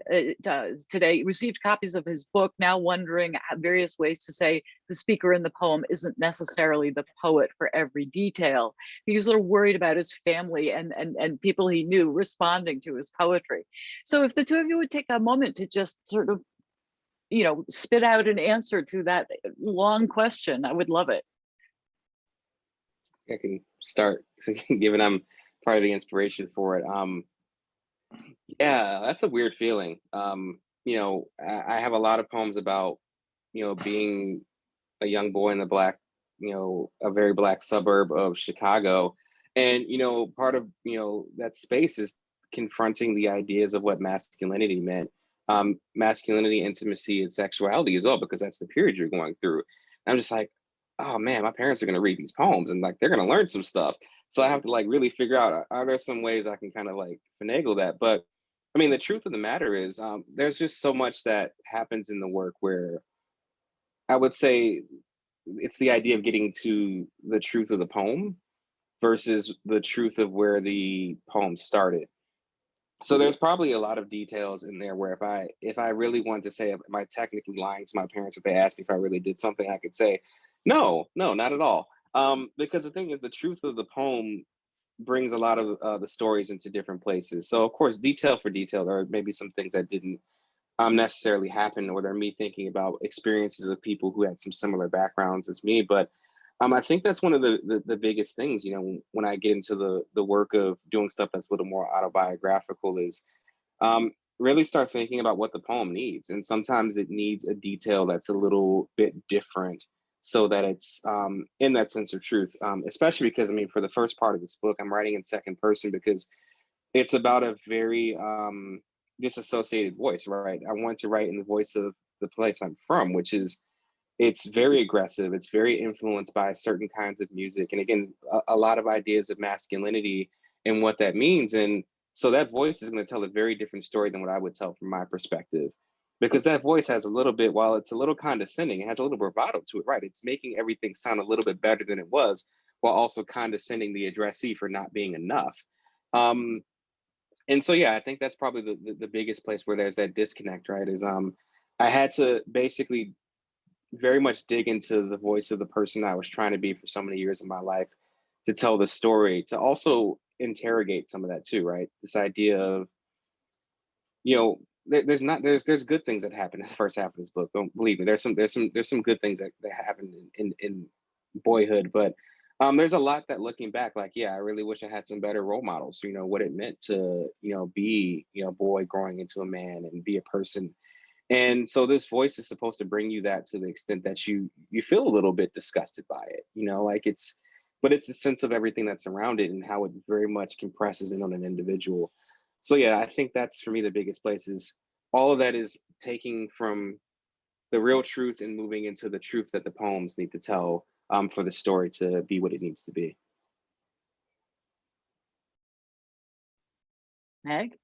S2: copies of his book, now wondering various ways to say the speaker in the poem isn't necessarily the poet for every detail. He was a little worried about his family and people he knew responding to his poetry. So if the two of you would take a moment to just sort of, spit out an answer to that long question, I would love it.
S3: I can start, given I'm part of the inspiration for it. Yeah, that's a weird feeling. I have a lot of poems about, being a young boy in the black, a very black suburb of Chicago. And, part of, that space is confronting the ideas of what masculinity meant. Masculinity, intimacy, and sexuality as well, because that's the period you're going through. I'm just like, oh man, my parents are going to read these poems and like, they're going to learn some stuff. So I have to like really figure out, are there some ways I can kind of like finagle that? But I mean, the truth of the matter is there's just so much that happens in the work where I would say it's the idea of getting to the truth of the poem versus the truth of where the poem started. So there's probably a lot of details in there where if I really wanted to say, am I technically lying to my parents if they asked me if I really did something, I could say, no, not at all. Because the thing is, the truth of the poem brings a lot of the stories into different places. So of course, detail for detail, there are maybe some things that didn't necessarily happen, or they're me thinking about experiences of people who had some similar backgrounds as me. But I think that's one of the biggest things, when I get into the work of doing stuff that's a little more autobiographical is really start thinking about what the poem needs. And sometimes it needs a detail that's a little bit different so that it's in that sense of truth, especially because, for the first part of this book, I'm writing in second person because it's about a very disassociated voice, right? I want to write in the voice of the place I'm from, which is, it's very aggressive. It's very influenced by certain kinds of music. And again, a lot of ideas of masculinity and what that means. And so that voice is going to tell a very different story than what I would tell from my perspective. Because that voice has a little bit, while it's a little condescending, it has a little bravado to it, right? It's making everything sound a little bit better than it was, while also condescending the addressee for not being enough. And so, yeah, I think that's probably the biggest place where there's that disconnect, right? Is I had to basically very much dig into the voice of the person I was trying to be for so many years of my life to tell the story, to also interrogate some of that too, right? This idea of, there's good things that happen in the first half of this book. Don't believe me. There's some good things that happen in boyhood, but there's a lot that looking back, like, yeah, I really wish I had some better role models, what it meant to, be, a boy growing into a man and be a person. And so this voice is supposed to bring you that to the extent that you feel a little bit disgusted by it, but it's the sense of everything that's around it and how it very much compresses in on an individual. So yeah, I think that's for me the biggest place is all of that is taking from the real truth and moving into the truth that the poems need to tell for the story to be what it needs to be.
S2: Meg?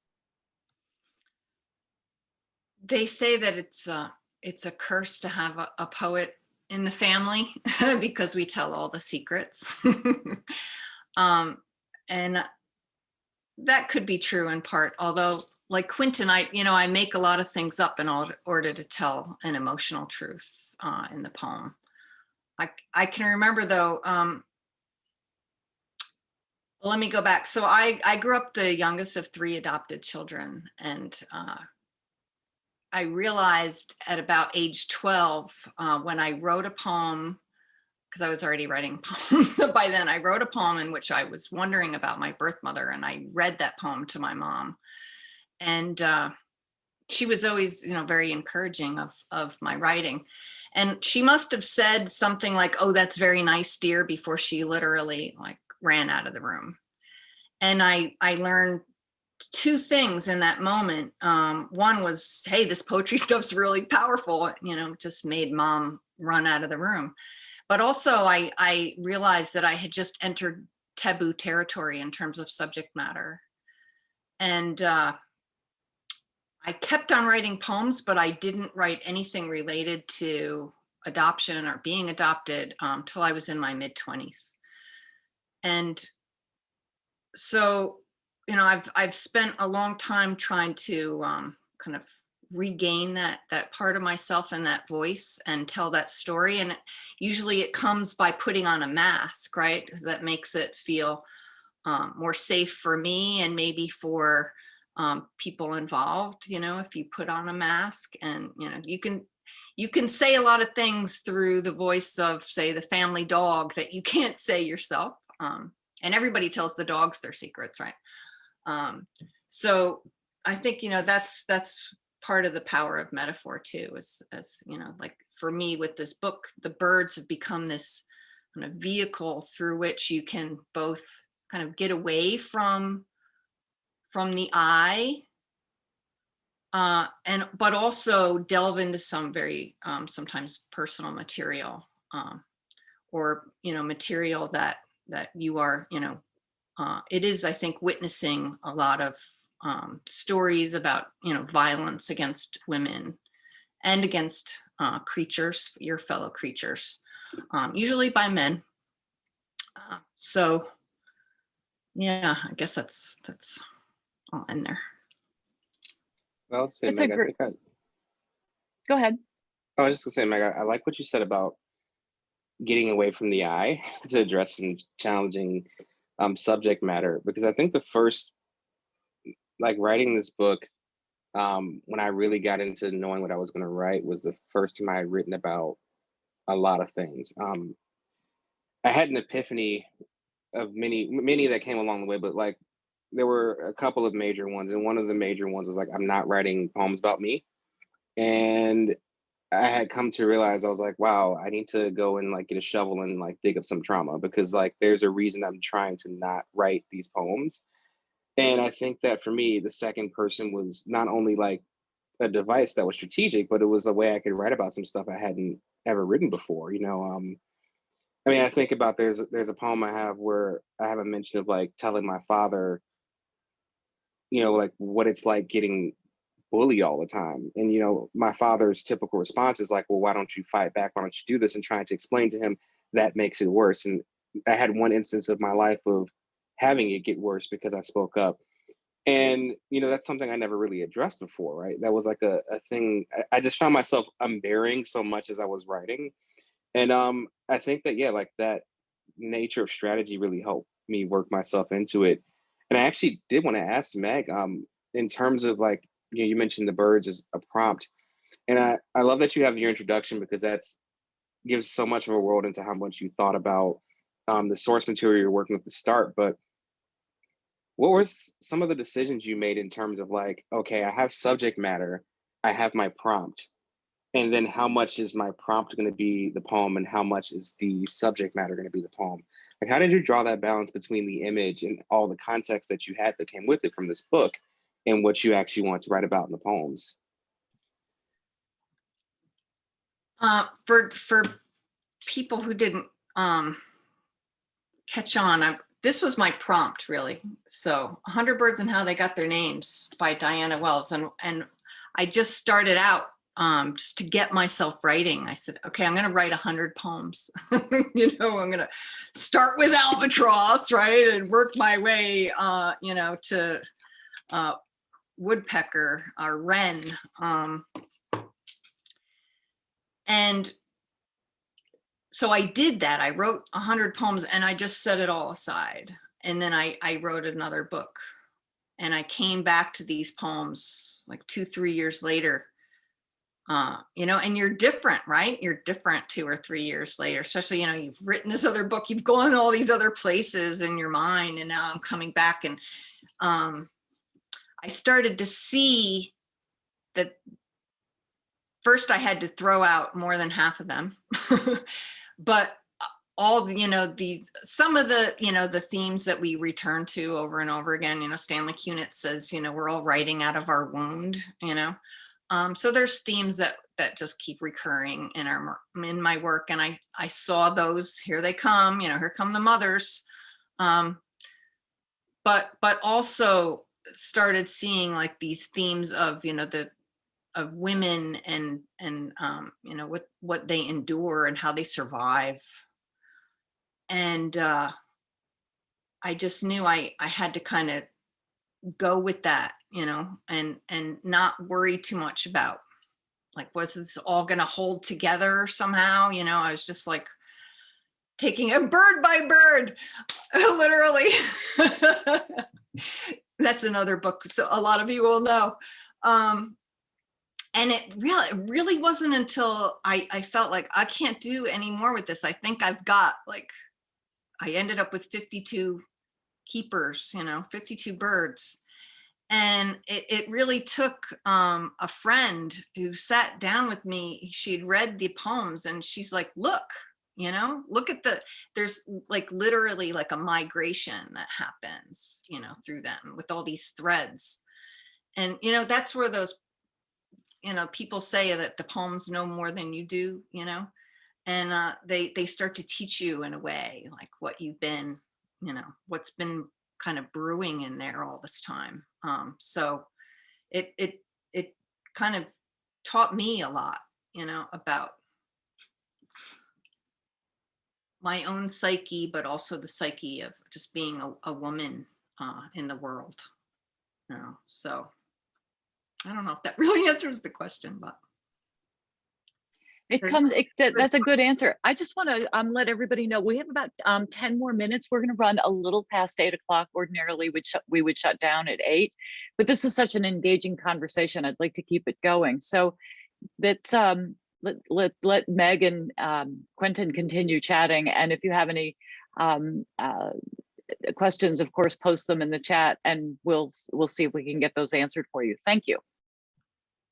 S1: They say that it's a curse to have a poet in the family because we tell all the secrets. And that could be true in part, although like Quinton, I make a lot of things up in order to tell an emotional truth in the poem. I can remember though, let me go back. So I grew up the youngest of 3 adopted children, and I realized at about age 12, when I wrote a poem, because I was already writing poems by then, I wrote a poem in which I was wondering about my birth mother, and I read that poem to my mom. And she was always, very encouraging of my writing. And she must have said something like, "Oh, that's very nice, dear," before she literally like ran out of the room. And I learned 2 things in that moment. One was, hey, this poetry stuff's really powerful, just made mom run out of the room. But also I realized that I had just entered taboo territory in terms of subject matter. And I kept on writing poems, but I didn't write anything related to adoption or being adopted till I was in my mid-20s. And so you know, I've spent a long time trying to kind of regain that part of myself and that voice and tell that story. And usually it comes by putting on a mask, right? Because that makes it feel more safe for me and maybe for people involved. You know, if you put on a mask, and you know, you can say a lot of things through the voice of, say, the family dog that you can't say yourself. And everybody tells the dogs their secrets, right? So I think, you know, that's part of the power of metaphor too, as you know, like for me with this book, the birds have become this kind of vehicle through which you can both kind of get away from the eye, but also delve into some very sometimes personal material, or, you know, material that you are, you know, it is, I think, witnessing a lot of stories about, you know, violence against women and against creatures, your fellow creatures, usually by men. So yeah, I guess that's all in there.
S3: Well, say,
S2: It's
S3: Meg,
S2: a great. Go ahead.
S3: I was just gonna say, Meg, I like what you said about getting away from the eye to address some challenging subject matter, because I think the first, like writing this book, when I really got into knowing what I was going to write, was the first time I had written about a lot of things. I had an epiphany of many that came along the way, but like there were a couple of major ones, and one of the major ones was like, I'm not writing poems about me. And I had come to realize, I was like, wow, I need to go and like get a shovel and like dig up some trauma, because like there's a reason I'm trying to not write these poems. And I think that for me, the second person was not only like a device that was strategic, but it was a way I could write about some stuff I hadn't ever written before. You know, I mean, I think about, there's a poem I have where I have a mention of like telling my father, you know, like what it's like getting bullied all the time. And, you know, my father's typical response is like, well, why don't you fight back? Why don't you do this? And trying to explain to him that makes it worse. And I had one instance of my life of having it get worse because I spoke up. And, you know, that's something I never really addressed before, right? That was like a thing I just found myself unbearing so much as I was writing. And I think that, yeah, like that nature of strategy really helped me work myself into it. And I actually did want to ask Meg, in terms of like, you know, you mentioned the birds as a prompt. And I love that you have your introduction, because that's gives so much of a world into how much you thought about the source material you're working with to start. But what were some of the decisions you made in terms of like, okay, I have subject matter, I have my prompt, and then how much is my prompt going to be the poem and how much is the subject matter going to be the poem? Like, how did you draw that balance between the image and all the context that you had that came with it from this book and what you actually want to write about in the poems?
S1: For people who didn't catch on, this was my prompt, really. So 100 Birds and How They Got Their Names by Diana Wells. And I just started out just to get myself writing. I said, okay, I'm going to write 100 poems. You know, I'm going to start with albatross, right? And work my way, you know, to woodpecker or wren. And so I did that. I wrote 100 poems and I just set it all aside. And then I wrote another book, and I came back to these poems like 2-3 years later. You know, and you're different, right? You're different 2 or 3 years later, especially, you know, you've written this other book, you've gone all these other places in your mind, and now I'm coming back, and I started to see that first I had to throw out more than half of them. But all the, you know, some of the, you know, the themes that we return to over and over again, you know, Stanley Kunitz says, you know, we're all writing out of our wound, you know. So there's themes that just keep recurring in my work. And I saw those, here they come, you know, here come the mothers. But also started seeing like these themes of, you know, of women and you know, what they endure and how they survive. And I just knew I had to kind of go with that, you know, and not worry too much about like, was this all going to hold together somehow? You know, I was just like taking it bird by bird, literally. That's another book, so a lot of you will know. And it really wasn't until I felt like I can't do any more with this. I think I've got like, I ended up with 52 keepers, you know, 52 birds. And it really took a friend who sat down with me. She'd read the poems and she's like, look, you know, look at there's like literally like a migration that happens, you know, through them with all these threads. And, you know, that's where those, you know, people say that the poems know more than you do, you know, and they start to teach you in a way, like what you've been, you know, what's been kind of brewing in there all this time. So it kind of taught me a lot, you know, about my own psyche, but also the psyche of just being a woman in the world. You know, so I don't know if that really answers the question, but
S2: that's a good answer. I just want to let everybody know we have about 10 more minutes. We're going to run a little past 8 o'clock. Ordinarily, we would shut down at 8, but this is such an engaging conversation. I'd like to keep it going. So let's let Meg and Quinton continue chatting. And if you have any questions, of course, post them in the chat, and we'll see if we can get those answered for you. Thank you.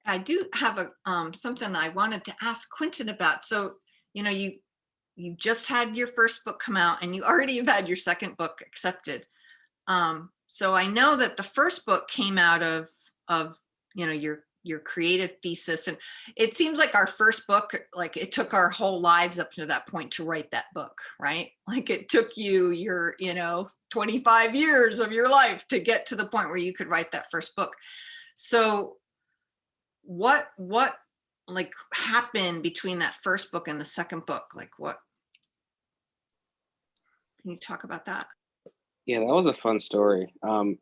S1: I do have something I wanted to ask Quinton about. So, you know, you just had your first book come out and you already have had your second book accepted. So I know that the first book came out of you know, your creative thesis. And it seems like our first book, like it took our whole lives up to that point to write that book, right? Like it took you you know, 25 years of your life to get to the point where you could write that first book. So what like happened between that first book and the second book? Like what, can you talk about that?
S3: Yeah, that was a fun story.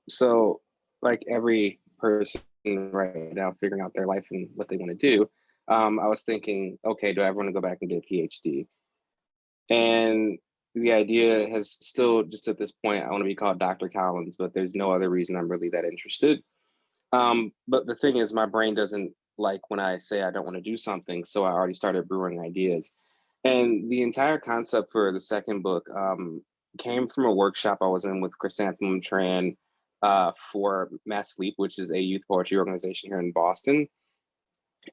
S3: So like every person right now figuring out their life and what they want to do, I was thinking, okay, do I ever want to go back and get a PhD? And the idea has still, just at this point, I want to be called Dr. Collins, but there's no other reason I'm really that interested. But the thing is, my brain doesn't like when I say I don't want to do something, so I already started brewing ideas. And the entire concept for the second book came from a workshop I was in with Chrysanthemum Tran for Mass Leap, which is a youth poetry organization here in Boston.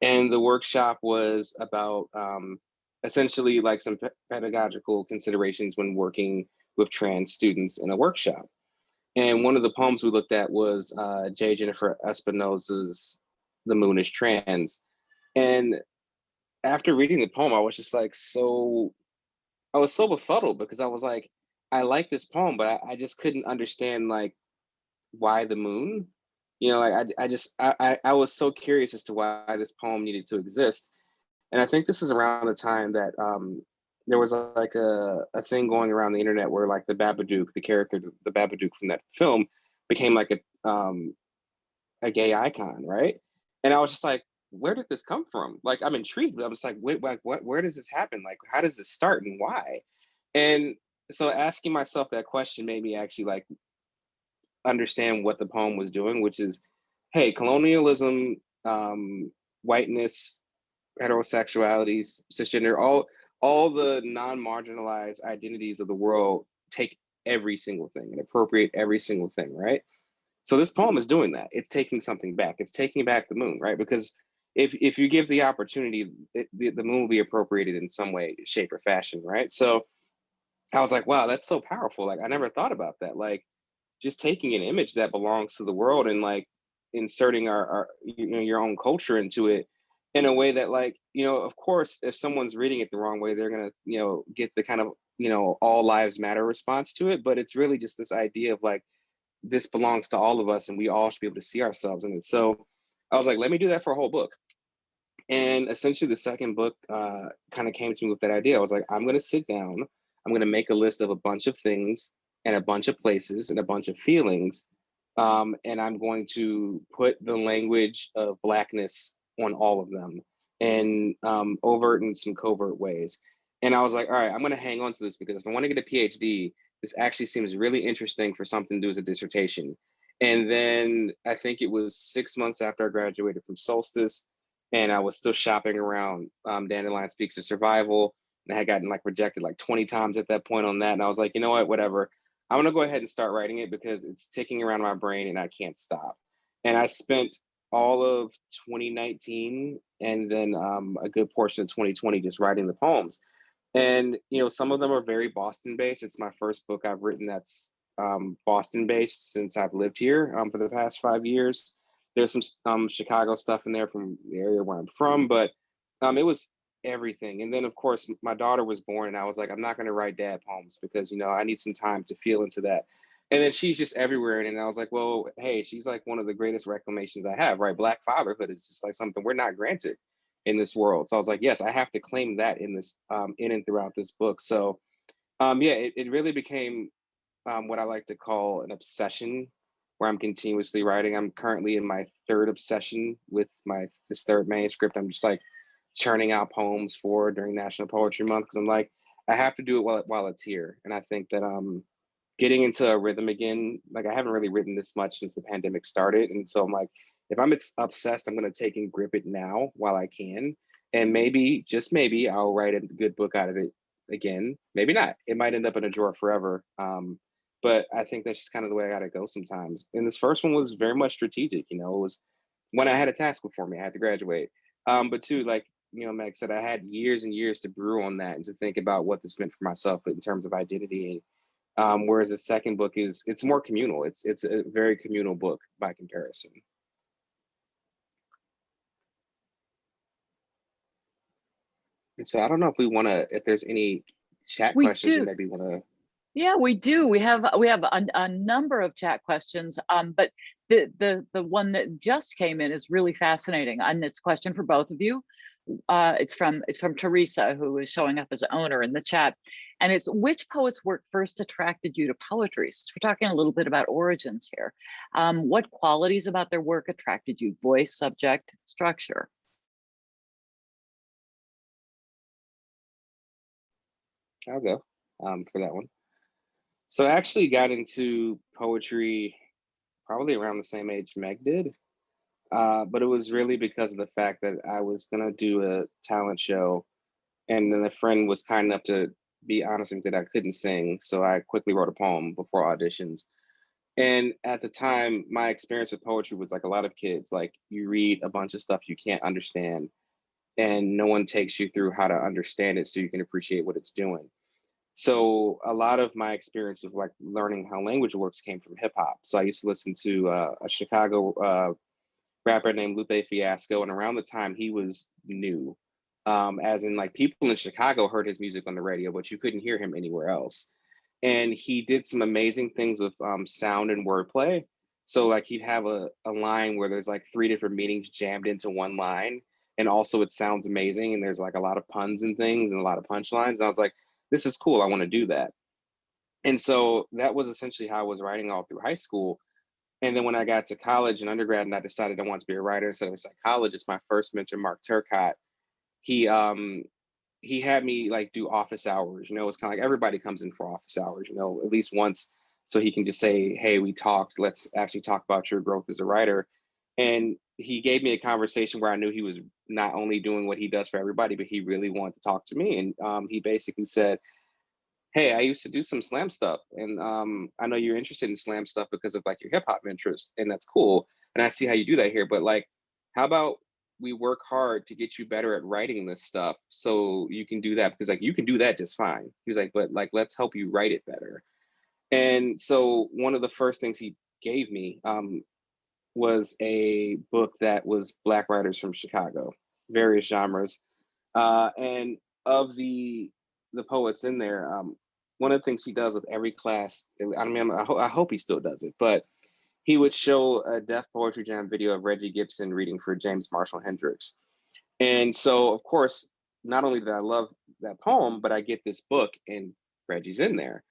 S3: And the workshop was about essentially like some pedagogical considerations when working with trans students in a workshop. And one of the poems we looked at was J. Jennifer Espinosa's The Moon is Trans. And after reading the poem, I was just like, I was so befuddled, because I was like, I like this poem, but I just couldn't understand like why the moon. You know, like I was so curious as to why this poem needed to exist. And I think this is around the time that there was like a thing going around the internet where like the Babadook, the character, the Babadook from that film, became like a gay icon, right? And I was just like, where did this come from? Like, I'm intrigued, but I'm just like, wait, like, where does this happen? Like, how does this start and why? And so asking myself that question made me actually like understand what the poem was doing, which is, hey, colonialism, whiteness, heterosexuality, cisgender, all the non-marginalized identities of the world take every single thing and appropriate every single thing, right? So this poem is doing that. It's taking something back. It's taking back the moon, right? Because if you give the opportunity, the moon will be appropriated in some way, shape, or fashion, right? So I was like, wow, that's so powerful. Like, I never thought about that. Like, just taking an image that belongs to the world and like inserting our you know, your own culture into it in a way that, like, you know, of course, if someone's reading it the wrong way, they're gonna, you know, get the kind of, you know, all lives matter response to it. But it's really just this idea of like, this belongs to all of us and we all should be able to see ourselves in it. So I was like, let me do that for a whole book. And essentially the second book kind of came to me with that idea. I was like, I'm going to sit down, I'm going to make a list of a bunch of things and a bunch of places and a bunch of feelings And I'm going to put the language of Blackness on all of them, in overt and some covert ways. And I was like, all right, I'm going to hang on to this, because if I want to get a PhD, this actually seems really interesting for something to do as a dissertation. And then I think it was 6 months after I graduated from Solstice, and I was still shopping around Dandelion Speaks of Survival. And I had gotten like rejected like 20 times at that point on that. And I was like, you know what, whatever. I'm gonna go ahead and start writing it, because it's ticking around my brain and I can't stop. And I spent all of 2019 and then a good portion of 2020 just writing the poems. And some of them are very Boston based. It's my first book I've written that's Boston based since I've lived here for the past 5 years. There's some Chicago stuff in there from the area where I'm from, but it was everything. And then of course my daughter was born, and I was like, I'm not going to write dad poems, because I need some time to feel into that. And then she's just everywhere, and I was like, well, hey, she's like one of the greatest reclamations I have, right? Black fatherhood is just like something we're not granted in this world. So I was like, yes, I have to claim that in this in and throughout this book. So yeah, it really became what I like to call an obsession, where I'm continuously writing. I'm currently in my third obsession with this third manuscript. I'm just like churning out poems for during National Poetry Month, because I'm like, I have to do it while it's here. And I think that getting into a rhythm again, like I haven't really written this much since the pandemic started. And so I'm like, if I'm obsessed, I'm going to take and grip it now while I can. And maybe, just maybe, I'll write a good book out of it again. Maybe not. It might end up in a drawer forever. But I think that's just kind of the way I got to go sometimes. And this first one was very much strategic. It was when I had a task before me, I had to graduate. But two, like, Meg said, I had years and years to brew on that and to think about what this meant for myself in terms of identity. Whereas the second book it's more communal. It's a very communal book by comparison. And so I don't know if there's any chat
S2: We
S3: questions you
S2: do.
S3: maybe want to.
S2: Yeah, we do. We have a number of chat questions, but the one that just came in is really fascinating, and it's a question for both of you. It's from Teresa, who is showing up as owner in the chat, and it's, which poet's work first attracted you to poetry? So we're talking a little bit about origins here. What qualities about their work attracted you? Voice, subject, structure.
S3: I'll go for that one. So I actually got into poetry probably around the same age Meg did. But it was really because of the fact that I was going to do a talent show, and then a friend was kind enough to be honest and that I couldn't sing. So I quickly wrote a poem before auditions. And at the time, my experience with poetry was like a lot of kids, like you read a bunch of stuff you can't understand, and no one takes you through how to understand it so you can appreciate what it's doing. So a lot of my experience with like learning how language works came from hip hop. So I used to listen to a Chicago rapper named Lupe Fiasco, and around the time he was new, as in like people in Chicago heard his music on the radio, but you couldn't hear him anywhere else. And he did some amazing things with sound and wordplay. So like he'd have a line where there's like 3 different meanings jammed into one line, and also it sounds amazing, and there's like a lot of puns and things and a lot of punchlines. And I was like, this is cool, I want to do that. And so that was essentially how I was writing all through high school. And then when I got to college and undergrad, and I decided I wanted to be a writer instead of a psychologist, my first mentor, Mark Turcott, he had me like do office hours. It's kind of like everybody comes in for office hours, at least once, so he can just say, hey, we talked, let's actually talk about your growth as a writer. And he gave me a conversation where I knew he was not only doing what he does for everybody, but he really wanted to talk to me. And he basically said, hey, I used to do some slam stuff, and I know you're interested in slam stuff because of like your hip hop interest, and that's cool. And I see how you do that here, but like, how about we work hard to get you better at writing this stuff so you can do that, because like you can do that just fine. He was like, but like, let's help you write it better. And so one of the first things he gave me was a book that was Black writers from Chicago, various genres, and of the poets in there. One of the things he does with every class, I mean, I hope he still does it, but he would show a Deaf Poetry Jam video of Reggie Gibson reading for James Marshall Hendricks. And so, of course, not only did I love that poem, but I get this book and Reggie's in there.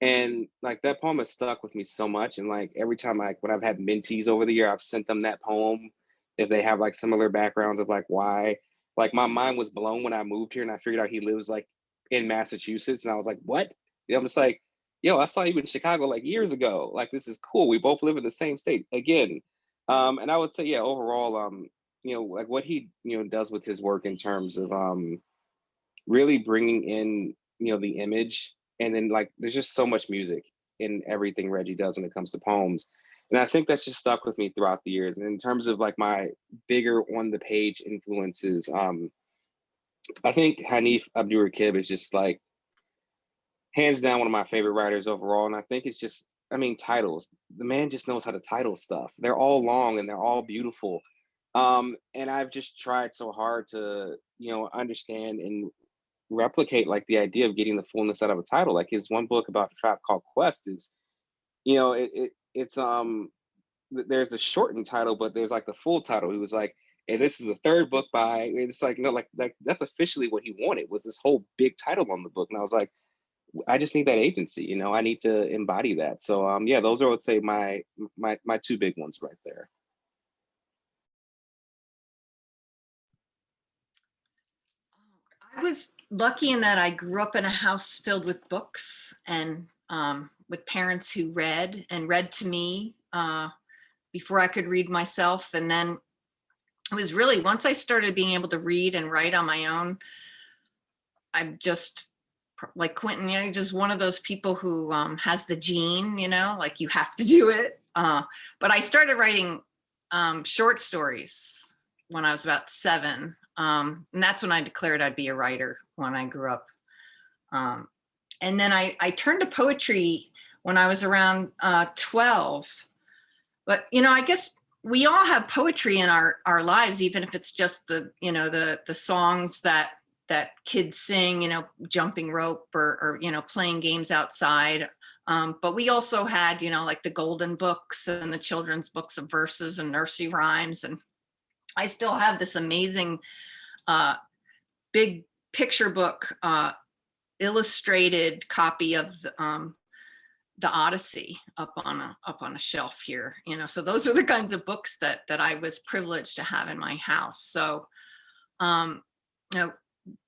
S3: And like that poem has stuck with me so much. And like every time, like when I've had mentees over the year, I've sent them that poem if they have like similar backgrounds of like why. Like my mind was blown when I moved here and I figured out he lives like in Massachusetts. And I was like, what? You know, I'm just like, yo, I saw you in Chicago like years ago. Like this is cool. We both live in the same state again. And I would say, yeah, overall, you know, like what he, you know, does with his work in terms of really bringing in, you know, the image, and then like there's just so much music in everything Reggie does when it comes to poems. And I think that's just stuck with me throughout the years. And in terms of like my bigger on the page influences, I think Hanif Abdurraqib is just like hands down one of my favorite writers overall. And I think it's just, I mean, titles. The man just knows how to title stuff. They're all long and they're all beautiful. And I've just tried so hard to, you know, understand and replicate like the idea of getting the fullness out of a title. Like his one book about the tribe called Quest is, you know, it's there's the shortened title, but there's like the full title. He was like, and this is the third book by, it's like, no, like that's officially what he wanted, was this whole big title on the book. And I was like, I just need that agency, you know, I need to embody that. So yeah, those are, I would say, my two big ones right there.
S1: I was lucky in that I grew up in a house filled with books and with parents who read and read to me before I could read myself. And then it was really, once I started being able to read and write on my own, I'm just like Quinton, you know, just one of those people who has the gene, you know, like you have to do it. But I started writing short stories when I was about 7. And that's when I declared I'd be a writer when I grew up. And then I turned to poetry when I was around 12. But, you know, I guess we all have poetry in our lives, even if it's just the, you know, the songs that kids sing, you know, jumping rope or you know, playing games outside. But we also had, you know, like the golden books and the children's books of verses and nursery rhymes. And I still have this amazing big picture book illustrated copy of the Odyssey up on a shelf here, you know. So those are the kinds of books that I was privileged to have in my house. So you know,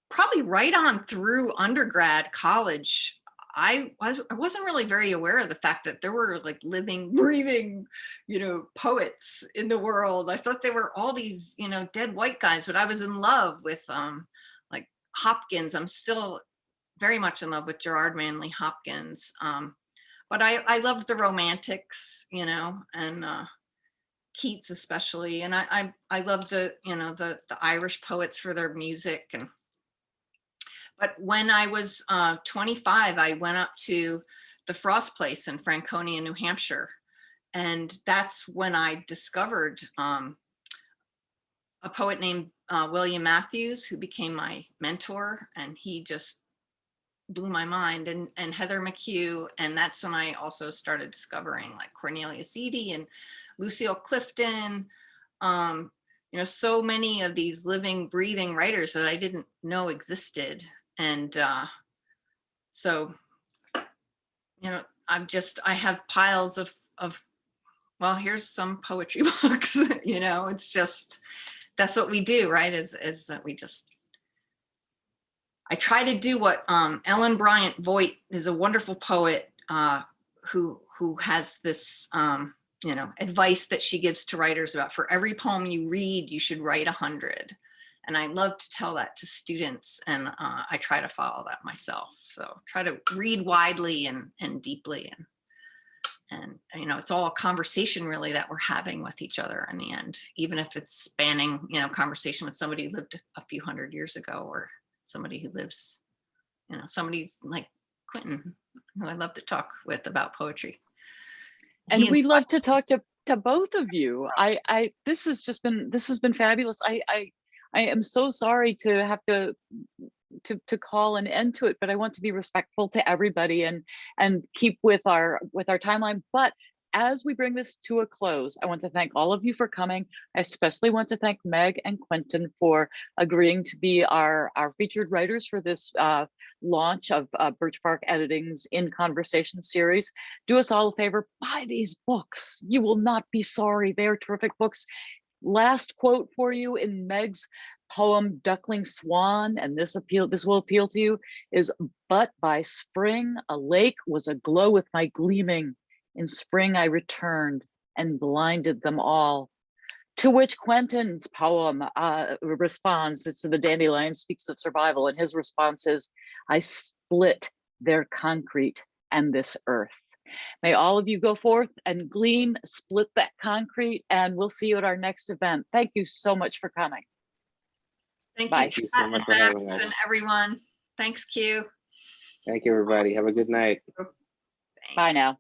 S1: probably right on through undergrad, college, I wasn't really very aware of the fact that there were like living, breathing, you know, poets in the world. I thought they were all these, you know, dead white guys, but I was in love with like Hopkins. I'm still very much in love with Gerard Manley Hopkins. But I loved the Romantics, you know, and Keats especially. And I love the, you know, the Irish poets for their music. And but when I was 25, I went up to the Frost Place in Franconia, New Hampshire. And that's when I discovered a poet named William Matthews, who became my mentor. And he just blew my mind, and Heather McHugh. And that's when I also started discovering like Cornelius Eady and Lucille Clifton. You know, so many of these living, breathing writers that I didn't know existed. And so, you know, I have piles of, well, here's some poetry books, you know, it's just, that's what we do, right? Is that we just, I try to do what Ellen Bryant Voigt is a wonderful poet who has this, you know, advice that she gives to writers about, for every poem you read, you should write 100. And I love to tell that to students, and I try to follow that myself. So try to read widely and deeply, and you know, it's all a conversation really that we're having with each other in the end, even if it's spanning, you know, conversation with somebody who lived a few hundred years ago, or somebody who lives, you know, somebody like Quinton, who I love to talk with about poetry.
S2: And we love to talk to both of you. This has been fabulous. I am so sorry to have to call an end to it, but I want to be respectful to everybody and keep with our timeline. But as we bring this to a close, I want to thank all of you for coming. I especially want to thank Meg and Quinton for agreeing to be our featured writers for this launch of Birch Bark Editing's InConversation series. Do us all a favor, buy these books. You will not be sorry. They are terrific books. Last quote for you in Meg's poem Duckling Swan, and this will appeal to you, is, "But by spring a lake was aglow with my gleaming. In spring I returned and blinded them all." To which Quinton's poem responds. It's "The Dandelion Speaks of Survival," and his response is, "I split their concrete and this earth." May all of you go forth and glean, split that concrete, and we'll see you at our next event. Thank you so much for coming.
S1: Thank
S2: Bye.
S1: you,
S3: Thank you
S1: Kat
S3: so much
S1: and
S3: for
S1: Max
S3: having us.
S1: and everyone. Thanks, Q.
S3: Thank you, everybody. Have a good night.
S2: Bye now.